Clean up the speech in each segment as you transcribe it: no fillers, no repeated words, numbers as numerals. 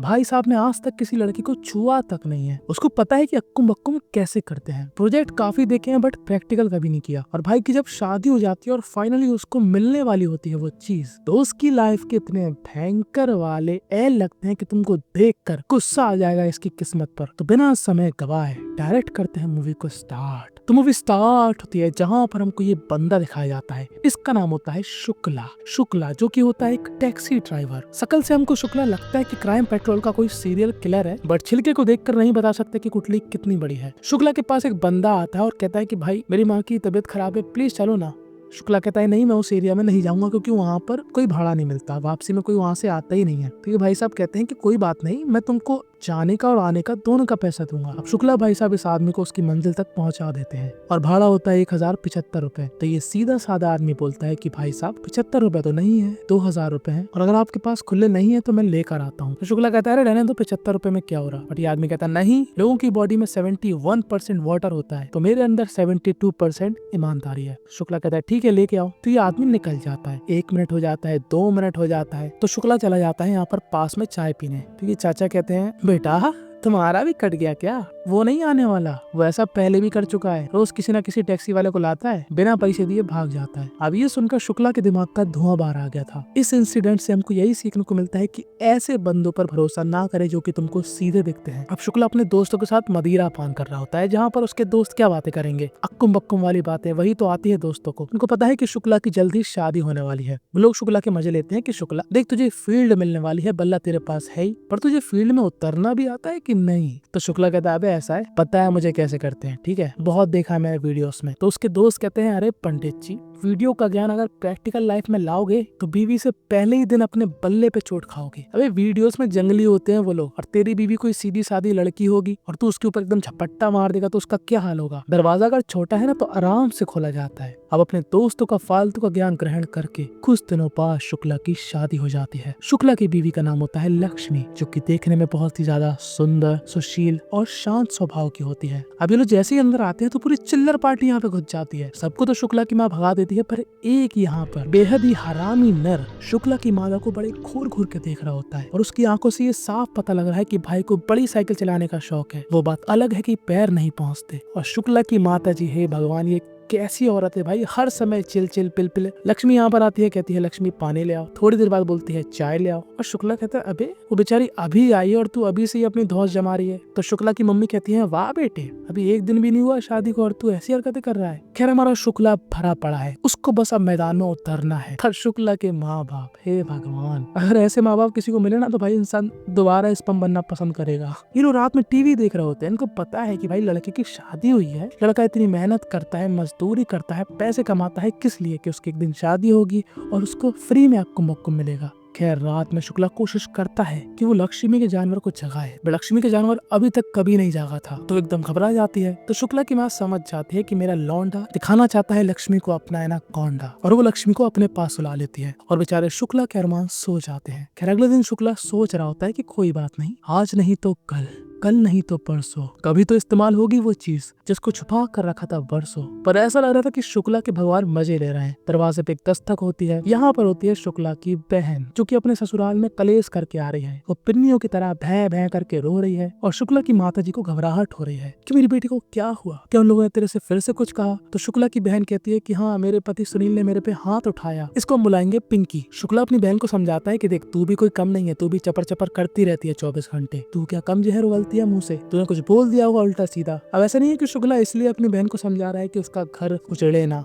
भाई साहब ने आज तक किसी लड़की को छुआ तक नहीं है। उसको पता है कि अक्कुम बक्कुम कैसे करते हैं। प्रोजेक्ट काफी देखे हैं बट प्रैक्टिकल कभी नहीं किया। और भाई की जब शादी हो जाती है और फाइनली उसको मिलने वाली होती है वो चीज, तो उसकी लाइफ के इतने भयंकर वाले एल लगते हैं कि तुमको देखकर गुस्सा आ जाएगा इसकी किस्मत पर। तो बिना समय गवाए डायरेक्ट करते हैं मूवी को स्टार्ट। तो मूवी स्टार्ट होती है जहाँ पर हमको ये बंदा दिखाया जाता है। इसका नाम होता है शुक्ला। शुक्ला जो कि होता है एक टैक्सी ड्राइवर। शकल से हमको शुक्ला लगता है कि क्राइम पेट्रोल का कोई सीरियल किलर है, बट छिलके को देखकर नहीं बता सकते कि कुटली कितनी बड़ी है। शुक्ला के पास एक बंदा आता है और कहता है कि भाई मेरी माँ की तबीयत खराब है, प्लीज चलो ना। शुक्ला कहता है नहीं, मैं उस एरिया में नहीं जाऊंगा क्योंकि वहाँ पर कोई भाड़ा नहीं मिलता, वापसी में कोई वहाँ से आता ही नहीं है। तो ये भाई साहब कहते हैं कि कोई बात नहीं, मैं तुमको जाने का और आने का दोनों का पैसा दूंगा। अब शुक्ला भाई साहब इस आदमी को उसकी मंजिल तक पहुंचा देते हैं और भाड़ा होता है 1075 रुपए। तो ये सीधा साधा आदमी बोलता है कि भाई साहब 75 रुपए तो नहीं है, 2000 रुपए है, और अगर आपके पास खुले नहीं है तो मैं लेकर आता हूँ। तो शुक्ला कहता है अरे रहने दो, 75 रुपए में क्या हो रहा। बट ये आदमी कहता है नहीं, लोगों की बॉडी में 71% वाटर होता है, तो मेरे अंदर 72% ईमानदारी है। शुक्ला कहता है ठीक है लेके आओ। तो ये आदमी निकल जाता है। 1 मिनट हो जाता है, 2 मिनट हो जाता है, तो शुक्ला चला जाता है यहाँ पर पास में चाय पीने। तो ये चाचा कहते हैं बेटा तुम्हारा भी कट गया क्या? वो नहीं आने वाला, वो ऐसा पहले भी कर चुका है, रोज किसी न किसी टैक्सी वाले को लाता है, बिना पैसे दिए भाग जाता है। अब ये सुनकर शुक्ला के दिमाग का धुआं बाहर आ गया था। इस इंसिडेंट से हमको यही सीखने को मिलता है कि ऐसे बंदों पर भरोसा ना करे जो कि तुमको सीधे दिखते हैं। अब शुक्ला अपने दोस्तों के साथ मदिरा पान कर रहा होता है, जहाँ पर उसके दोस्त क्या बातें करेंगे, अक्कुम बक्कुम वाली बातें वही तो आती है दोस्तों को। उनको पता है कि शुक्ला की जल्दी शादी होने वाली है। वो लोग शुक्ला के मजे लेते हैं कि शुक्ला देख तुझे फील्ड मिलने वाली है, बल्ला तेरे पास है ही, पर तुझे फील्ड में उतरना भी आता है कि नहीं? तो शुक्ला कहता है ऐसा है, पता है मुझे कैसे करते हैं, ठीक है, बहुत देखा है मैंने वीडियोस में। तो उसके दोस्त कहते हैं अरे पंडित जी, वीडियो का ज्ञान अगर प्रैक्टिकल लाइफ में लाओगे तो बीवी से पहले ही दिन अपने बल्ले पे चोट खाओगे। अबे वीडियोस में जंगली होते हैं वो लोग, और तेरी बीवी कोई सीधी सादी लड़की होगी और तू उसके ऊपर एकदम झपट्टा मार देगा तो उसका क्या हाल होगा। दरवाजा अगर छोटा है ना तो आराम से खोला जाता है। अब अपने दोस्तों का फालतू का ज्ञान ग्रहण करके कुछ दिनों बाद शुक्ला की शादी हो जाती है। शुक्ला की बीवी का नाम होता है लक्ष्मी, जो कि देखने में बहुत ही ज्यादा सुंदर, सुशील और शांत स्वभाव की होती है। अब ये लोग जैसे ही अंदर आते हैं तो पूरी चिल्लर पार्टी यहाँ पे घुस जाती है। सबको तो शुक्ला की माँ भगा देती है, पर एक यहाँ पर बेहद ही हरामी नर शुक्ला की माँ को बड़े घूर घूर के देख रहा होता है, और उसकी आंखों से ये साफ पता लग रहा है कि भाई को बड़ी साइकिल चलाने का शौक है। वो बात अलग है कि पैर नहीं पहुँचते। और शुक्ला की माता जी, हे भगवान, ये कैसी औरत है भाई, हर समय चिल चिल पिल पिल। लक्ष्मी यहाँ पर आती है, कहती है लक्ष्मी पानी ले आओ, थोड़ी देर बाद बोलती है चाय ले आओ। और शुक्ला कहता है अबे वो बेचारी अभी आई है और तू अभी से ही अपनी धौंस जमा रही है। तो शुक्ला की मम्मी कहती है वाह बेटे, अभी 1 दिन भी नहीं हुआ शादी को और तू ऐसी हरकतें कर रहा है। खैर हमारा शुक्ला भरा पड़ा है, उसको बस अब मैदान में उतरना है। पर शुक्ला के माँ बाप, हे भगवान, अगर ऐसे माँ बाप किसी को मिले ना तो भाई इंसान दोबारा स्पम बनना पसंद करेगा। ये लोग रात में टीवी देख रहे होते हैं, इनको पता है कि भाई लड़के की शादी हुई है, लड़का इतनी मेहनत करता है, मजदूरी करता है, पैसे कमाता है, किस लिए? कि उसकी एक दिन शादी होगी और उसको फ्री में अक्कुम बक्कुम मिलेगा। खैर रात में शुक्ला कोशिश करता है कि वो लक्ष्मी के जानवर को जगाए, बट लक्ष्मी के जानवर अभी तक कभी नहीं जागा था, तो एकदम घबरा जाती है। तो शुक्ला की माँ समझ जाती है कि मेरा लौंडा दिखाना चाहता है लक्ष्मी को अपना एनाकोंडा, और वो लक्ष्मी को अपने पास सुला लेती है और बेचारे शुक्ला के अरमान सो जाते हैं। खैर अगले दिन शुक्ला सोच रहा होता है कि कोई बात नहीं, आज नहीं तो कल, कल नहीं तो परसों, कभी तो इस्तेमाल होगी वो चीज जिसको छुपा कर रखा था बरसों। पर ऐसा लग रहा था कि शुक्ला के भगवान मजे ले रहे हैं। दरवाजे पे एक दस्तक होती है। यहाँ पर होती है शुक्ला की बहन, जो कि अपने ससुराल में कलेश करके आ रही है। वो पिन्नियों की तरह भैं भैं करके रो रही है और शुक्ला की माता जी को घबराहट हो रही है कि मेरी बेटी को क्या हुआ, क्या उन लोगों ने तेरे से फिर से कुछ कहा? तो शुक्ला की बहन कहती है कि हाँ, मेरे पति सुनील ने मेरे पे हाथ उठाया, इसको हम बुलाएंगे पिंकी। शुक्ला अपनी बहन को समझाता है कि देख तू भी कोई कम नहीं है, तू भी चपर चपर करती रहती है 24 घंटे, तू क्या कम जहर उगलती है मुंह से, तूने कुछ बोल दिया होगा उल्टा सीधा। अब ऐसा नहीं है कि शुक्ला इसलिए अपनी बहन को समझा रहा है कि उसका घर उजड़े ना,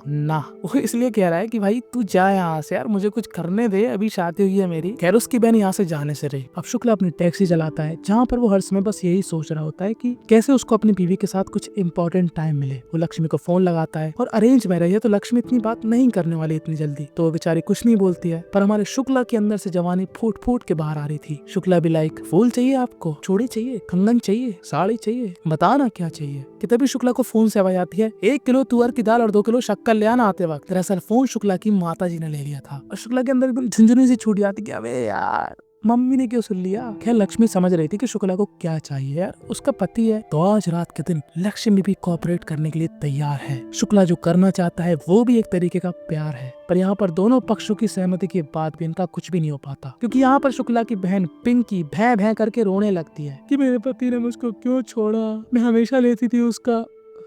वो इसलिए कह रहा है कि भाई तू जा यहाँ से यार, मुझे कुछ करने दे, अभी शादी हुई है मेरी। खैर उसकी बहन यहाँ से जाने से रही। अब शुक्ला अपनी टैक्सी चलाता है, जहाँ पर वो हर समय बस यही सोच रहा होता है कि कैसे उसको अपनी बीवी के साथ कुछ इंपॉर्टेंट टाइम मिले। वो लक्ष्मी को फोन लगाता है, और अरेंज मैरिज है तो लक्ष्मी इतनी बात नहीं करने वाली इतनी जल्दी, तो वो बेचारी कुछ नहीं बोलती है। पर हमारे शुक्ला के अंदर से जवानी फूट फूट के बाहर आ रही थी। शुक्ला भी लाइक फूल चाहिए आपको, चूड़ी चाहिए, कंगन चाहिए, साड़ी चाहिए, बताना क्या चाहिए। कि तभी शुक्ला को फोन से आवाज आती है 1 किलो तुअर की दाल और 2 किलो शक्कर ले आना आते वक्त। दरअसल फोन शुक्ला की माता जी ने ले लिया था और शुक्ला के अंदर झुंझुनी सी छूट जाती कि अबे यार मम्मी ने क्यों सुन लिया। खैर लक्ष्मी समझ रही थी कि शुक्ला को क्या चाहिए यार, उसका पति है। तो आज रात के दिन लक्ष्मी भी कोऑपरेट करने के लिए तैयार है। शुक्ला जो करना चाहता है वो भी एक तरीके का प्यार है, पर यहाँ पर दोनों पक्षों की सहमति के बाद भी इनका कुछ भी नहीं हो पाता, क्योंकि यहाँ पर शुक्ला की बहन पिंकी भै भै करके रोने लगती है कि मेरे पति ने मुझको क्यों छोड़ा, मैं हमेशा लेती थी उसका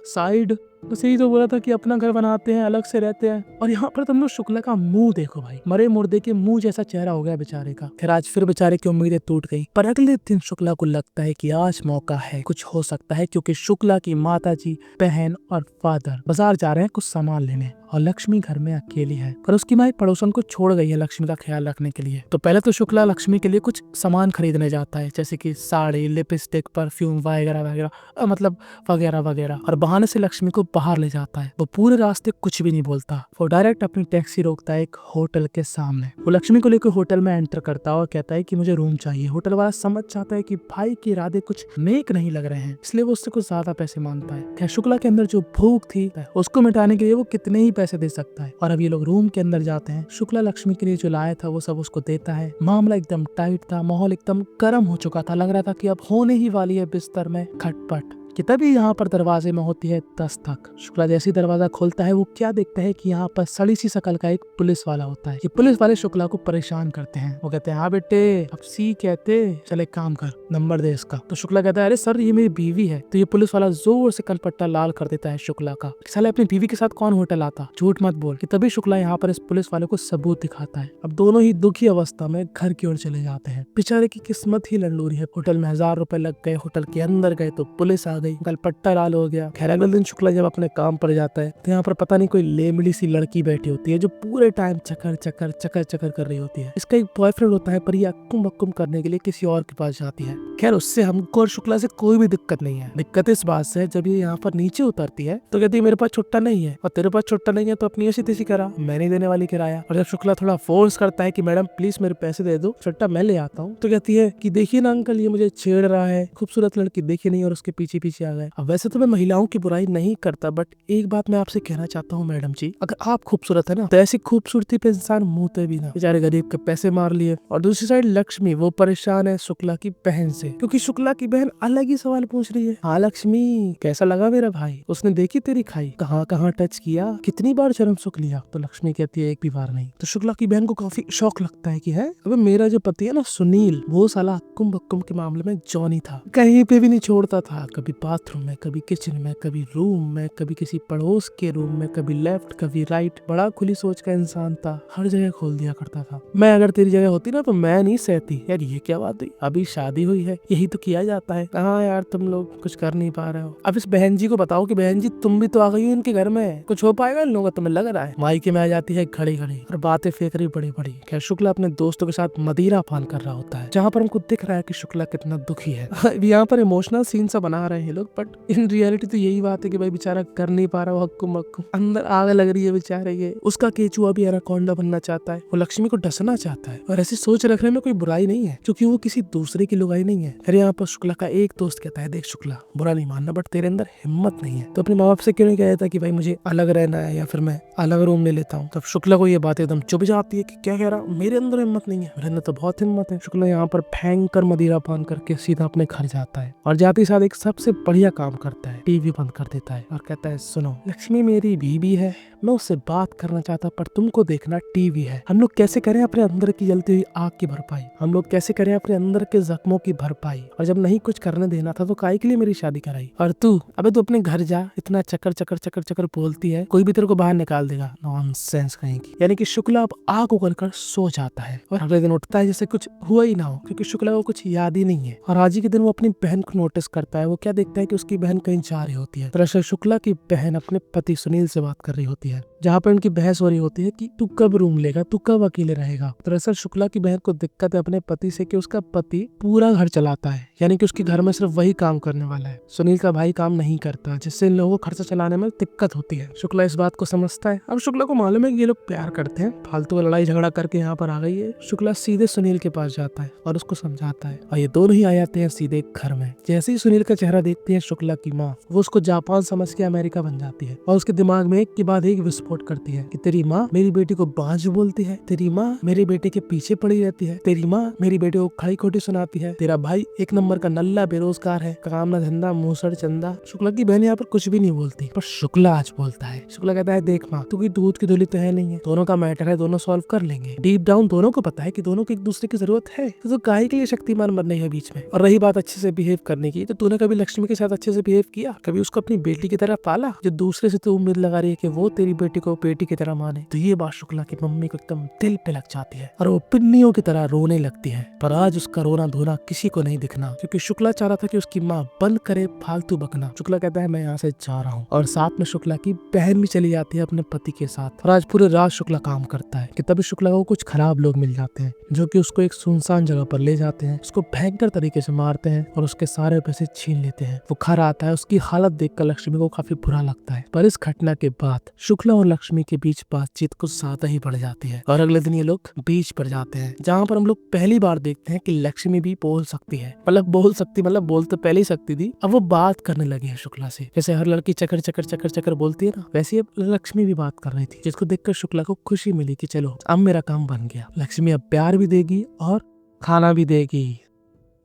साइड, बस यही तो बोला था कि अपना घर बनाते हैं, अलग से रहते हैं। और यहाँ पर तुम लोग शुक्ला का मुंह देखो भाई, मरे मुर्दे के मुंह जैसा चेहरा हो गया बेचारे का। खैर आज फिर बेचारे की उम्मीदें टूट गई, पर अगले दिन शुक्ला को लगता है कि आज मौका है, कुछ हो सकता है, क्योंकि शुक्ला की माताजी, बहन और फादर बाजार जा रहे हैं कुछ सामान लेने और लक्ष्मी घर में अकेली है। पर उसकी माँ एक पड़ोसन को छोड़ गई है लक्ष्मी का ख्याल रखने के लिए। तो पहले तो शुक्ला लक्ष्मी के लिए कुछ सामान खरीदने जाता है, जैसे कि साड़ी, लिपस्टिक, परफ्यूम वगैरह वगैरह, मतलब वगैरह वगैरह, और बहाने से लक्ष्मी को बाहर ले जाता है। वो पूरे रास्ते कुछ भी नहीं बोलता, वो डायरेक्ट अपनी टैक्सी रोकता है एक होटल के सामने। वो लक्ष्मी को लेकर होटल में एंटर करता है और कहता है कि मुझे रूम चाहिए। होटल वाला समझ जाता है कि भाई के इरादे कुछ नेक नहीं लग रहे हैं, इसलिए वो उससे कुछ ज्यादा पैसे मांगता है। खैर शुक्ला के अंदर जो भूख थी उसको मिटाने के लिए वो कितने ही पैसे दे सकता है। और अब ये लोग रूम के अंदर जाते हैं। शुक्ला लक्ष्मी के लिए जो लाया था वो सब उसको देता है। मामला एकदम टाइट था, माहौल एकदम गर्म हो चुका था, लग रहा था कि अब होने ही वाली है बिस्तर में खटपट। कि तभी यहाँ पर दरवाजे में होती है दस्तक। शुक्ला जैसे दरवाजा खोलता है वो क्या देखता है कि यहाँ पर सड़ी सी शकल का एक पुलिस वाला होता है। ये पुलिस वाले शुक्ला को परेशान करते हैं। वो कहते हैं हाँ बेटे, अब सी कहते, चल एक काम कर, नंबर दे इसका। तो शुक्ला कहता है अरे सर ये मेरी बीवी है। तो ये पुलिस वाला जोर से कलपट्टा लाल कर देता है शुक्ला का। साले अपनी बीवी के साथ कौन होटल आता, झूठ मत बोल। कि तभी शुक्ला यहाँ पर इस पुलिस वाले को सबूत दिखाता है। अब दोनों ही दुखी अवस्था में घर की ओर चले जाते हैं। बेचारे की किस्मत ही लंडूरी है। होटल में 1000 रुपए लग गए, होटल के अंदर गए तो पुलिस आ गई, कलपट्टा लाल हो गया। खैर अगले दिन शुक्ला जब अपने काम पर जाता है तो यहाँ पर पता नहीं कोई लेमड़ी सी लड़की बैठी होती है जो पूरे टाइम चक्कर चक्कर चक्कर चक्कर कर रही होती है। इसका एक बॉयफ्रेंड होता है, पर ये अक्कुम बक्कुम करने के लिए किसी और के पास जाती है। खैर उससे हमको और शुक्ला से कोई भी दिक्कत नहीं है। दिक्कत इस बात से है जब ये यहाँ पर नीचे उतरती है तो कहती है मेरे पास छुट्टा नहीं है, और तेरे पास छुट्टा नहीं है तो अपनी ऐसी तैसी करा, मैं नहीं देने वाली किराया। और जब शुक्ला थोड़ा फोर्स करता है कि मैडम प्लीज मेरे पैसे दे दो, छुट्टा मैं ले आता हूँ, तो कहती है कि देखिए ना अंकल, ये मुझे छेड़ रहा है, खूबसूरत लड़की देखी नहीं और उसके पीछे पीछे आ गए। अब वैसे तो मैं महिलाओं की बुराई नहीं करता, बट एक बात मैं आपसे कहना चाहता हूँ मैडम जी, अगर आप खूबसूरत है ना तो ऐसी खूबसूरती पे इंसान मुंहते भी ना। बेचारे गरीब के पैसे मार लिए। और दूसरी साइड लक्ष्मी, वो परेशान है शुक्ला की बहन से, क्योंकि शुक्ला की बहन अलग ही सवाल पूछ रही है। हाँ लक्ष्मी, कैसा लगा मेरा भाई, उसने देखी तेरी खाई, कहाँ कहाँ टच किया, कितनी बार चरम सुख लिया। तो लक्ष्मी कहती है एक भी बार नहीं। तो शुक्ला की बहन को काफी शौक लगता है कि है अब मेरा जो पति है ना सुनील, वो साला अक्कुम बक्कुम के मामले में जॉनी था, कहीं पे भी नहीं छोड़ता था। कभी बाथरूम में, कभी किचन में, कभी रूम में, कभी किसी पड़ोस के रूम में, कभी लेफ्ट कभी राइट। बड़ा खुली सोच का इंसान था, हर जगह खोल दिया करता था। मैं अगर तेरी जगह होती ना तो मैं नहीं सहती। यार ये क्या बात हुई, अभी शादी हुई है, यही तो किया जाता है। कहाँ यार तुम लोग कुछ कर नहीं पा रहे हो। अब इस बहन जी को बताओ कि बहन जी तुम भी तो आ गई हो इनके घर में, कुछ हो पाएगा इन लोगों का, तुम्हें लग रहा है। मायके में आ जाती है खड़ी खड़ी और बातें फेंक रही बड़ी बड़ी। खैर शुक्ला अपने दोस्तों के साथ मदिरा पान कर रहा होता है, जहाँ पर हमको दिख रहा है कि शुक्ला कितना दुखी है। यहाँ पर इमोशनल सीन सा बना रहे हैं लोग, बट इन रियलिटी तो यही बात है कि भाई बेचारा कर नहीं पा रहा, वो हक्कुम बक्कुम, अंदर आग लग रही है बेचारे ये। उसका केचुआ भी एनाकोंडा बनना चाहता है, वो लक्ष्मी को डसना चाहता है। और ऐसी सोच रखने में कोई बुराई नहीं है, क्योंकि वो किसी दूसरे की लुगाई नहीं है। फिर यहाँ पर शुक्ला का एक दोस्त कहता है देख शुक्ला, बुरा नहीं मानना, बट तेरे अंदर हिम्मत नहीं है तो अपने माँ बाप से क्यों नहीं कहता कि भाई मुझे अलग रहना है या फिर मैं अलग रूम ले लेता हूँ। तब शुक्ला को ये बात एकदम चुभ जाती है कि क्या कह रहा, मेरे अंदर हिम्मत नहीं है, मेरे अंदर तो बहुत हिम्मत है। शुक्ला यहाँ पर भयंकर मदिरा पान करके सीधा अपने घर जाता है और जाते ही साथ एक सबसे बढ़िया काम करता है, टीवी बंद कर देता है और कहता है सुनो, लक्ष्मी मेरी बीबी है, मैं उससे बात करना चाहता, पर तुमको देखना टीवी है। हम लोग कैसे करें अपने अंदर की जलती हुई आग की भरपाई, हम लोग कैसे करें अपने अंदर के जख्मों की भरपाई। और जब नहीं कुछ करने देना था तो काहे के लिए मेरी शादी कराई। और तू अबे तू अपने घर जा, इतना चक्कर चक्कर चक्कर चक्कर बोलती है, कोई भी तेरे को बाहर निकाल देगा, नॉनसेंस कहीं की। यानी कि शुक्ला अब आग उगल कर सो जाता है और अगले दिन उठता है जैसे कुछ हुआ ही ना हो, क्योंकि शुक्ला को कुछ याद ही नहीं है। और आज ही के दिन वो अपनी बहन को नोटिस करता है। वो क्या देखता है कि उसकी बहन कहीं जा रही होती है। दरअसल शुक्ला की बहन अपने पति सुनील से बात कर रही होती है, जहाँ पर उनकी बहस हो रही होती है कि तू कब रूम लेगा, तू कब अकेले रहेगा। दरअसल शुक्ला की बहन को दिक्कत है अपने पति से कि उसका पति पूरा घर चलाता है, यानी कि उसके घर में सिर्फ वही काम करने वाला है। सुनील का भाई काम नहीं करता, जिससे इन लोगों को खर्चा चलाने में दिक्कत होती है। शुक्ला इस बात को समझता है। अब शुक्ला को मालूम है कि ये लोग प्यार करते हैं, फालतू लड़ाई झगड़ा करके यहाँ पर आ गई है। शुक्ला सीधे सुनील के पास जाता है और उसको समझाता है और ये दोनों ही आ जाते हैं सीधे घर में। जैसे ही सुनील का चेहरा देखती है शुक्ला की माँ, वो उसको जापान समझ के अमेरिका बन जाती है और उसके दिमाग में एक के बाद एक विस्फोट सपोर्ट करती है कि तेरी माँ मेरी बेटी को बांझ बोलती है, तेरी माँ मेरे बेटे के पीछे पड़ी रहती है, तेरी माँ मेरी बेटी को खड़ी खोटी सुनाती है, तेरा भाई एक नंबर का नल्ला बेरोजगार है, काम ना धंधा मूसर चंदा। शुक्ला की बहन यहाँ पर कुछ भी नहीं बोलती, पर शुक्ला आज बोलता है। शुक्ला कहता है देख माँ, तू की दूध की धुली तो है नहीं है, दोनों का मैटर है, दोनों सॉल्व कर लेंगे। डीप डाउन दोनों को पता है कि दोनों को एक दूसरे की जरूरत है, तो काहे के लिए शक्तिमान बनने है बीच में। और रही बात अच्छे से बिहेव करने की, तो तूने कभी लक्ष्मी के साथ अच्छे से बिहेव किया? कभी उसको अपनी बेटी की तरह पाला? जो दूसरे से तू उम्मीद लगा रही है कि वो तेरी बेटी को बेटी की तरह माने। तो ये बात शुक्ला की मम्मी को एकदम दिल पे लग जाती है और वो पिन्नियों की तरह रोने लगती है। पर आज उसका रोना धोना किसी को नहीं दिखना, क्योंकि शुक्ला चाह रहा था कि उसकी माँ बंद करे फालतू बकना। शुक्ला कहता है मैं यहाँ से जा रहा हूँ, और साथ में शुक्ला की बहन भी चली जाती है अपने पति के साथ। और आज पूरे रात शुक्ला काम करता है कि तभी शुक्ला को कुछ खराब लोग मिल जाते हैं जो कि उसको एक सुनसान जगह पर ले जाते हैं, उसको भयंकर तरीके से मारते हैं और उसके सारे पैसे छीन लेते हैं। वो घर आता है, उसकी हालत देखकर लक्ष्मी को काफी बुरा लगता है। पर इस घटना के बाद शुक्ला और लक्ष्मी के बीच बातचीत कुछ ज्यादा ही बढ़ जाती है और अगले दिन ये लोग बीच पर जाते हैं, जहाँ पर हम लोग पहली बार देखते हैं कि लक्ष्मी भी बोल सकती है। मतलब बोल तो पहले ही सकती थी, अब वो बात करने लगी है शुक्ला से। जैसे हर लड़की चकर चकर चकर चकर बोलती है ना, वैसे अब लक्ष्मी भी बात कर रही थी, जिसको देखकर शुक्ला को खुशी मिली कि चलो अब मेरा काम बन गया। लक्ष्मी अब प्यार भी देगी और खाना भी देगी।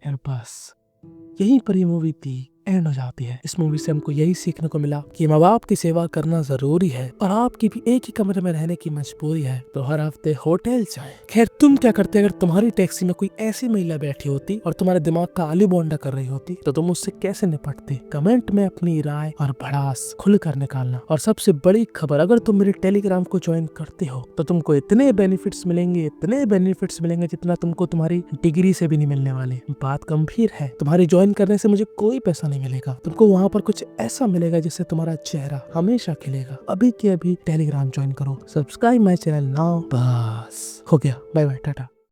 यार बस यहीं पर ये मूवी थी एंड हो जाती है। इस मूवी से हमको यही सीखने को मिला कि माँ बाप की सेवा करना जरूरी है और आपकी भी एक ही कमरे में रहने की मजबूरी है तो हर हफ्ते होटल जाएं। खैर तुम क्या करते अगर तुम्हारी टैक्सी में कोई ऐसी महिला बैठी होती और तुम्हारे दिमाग का आलू बोंडा कर रही होती, तो तुम उससे कैसे निपटते? कमेंट में अपनी राय और भड़ास खुलकर निकालना। और सबसे बड़ी खबर, अगर तुम मेरे टेलीग्राम को ज्वाइन करते हो तो तुमको इतने बेनिफिट्स मिलेंगे जितना तुमको तुम्हारी डिग्री से भी नहीं मिलने वाले। बात गंभीर है, तुम्हारी ज्वाइन करने से मुझे कोई पैसा मिलेगा, तुमको वहां पर कुछ ऐसा मिलेगा जिससे तुम्हारा चेहरा हमेशा खिलेगा। अभी के अभी टेलीग्राम ज्वाइन करो, सब्सक्राइब माय चैनल नाउ। बस हो गया, बाय बाय, टाटा।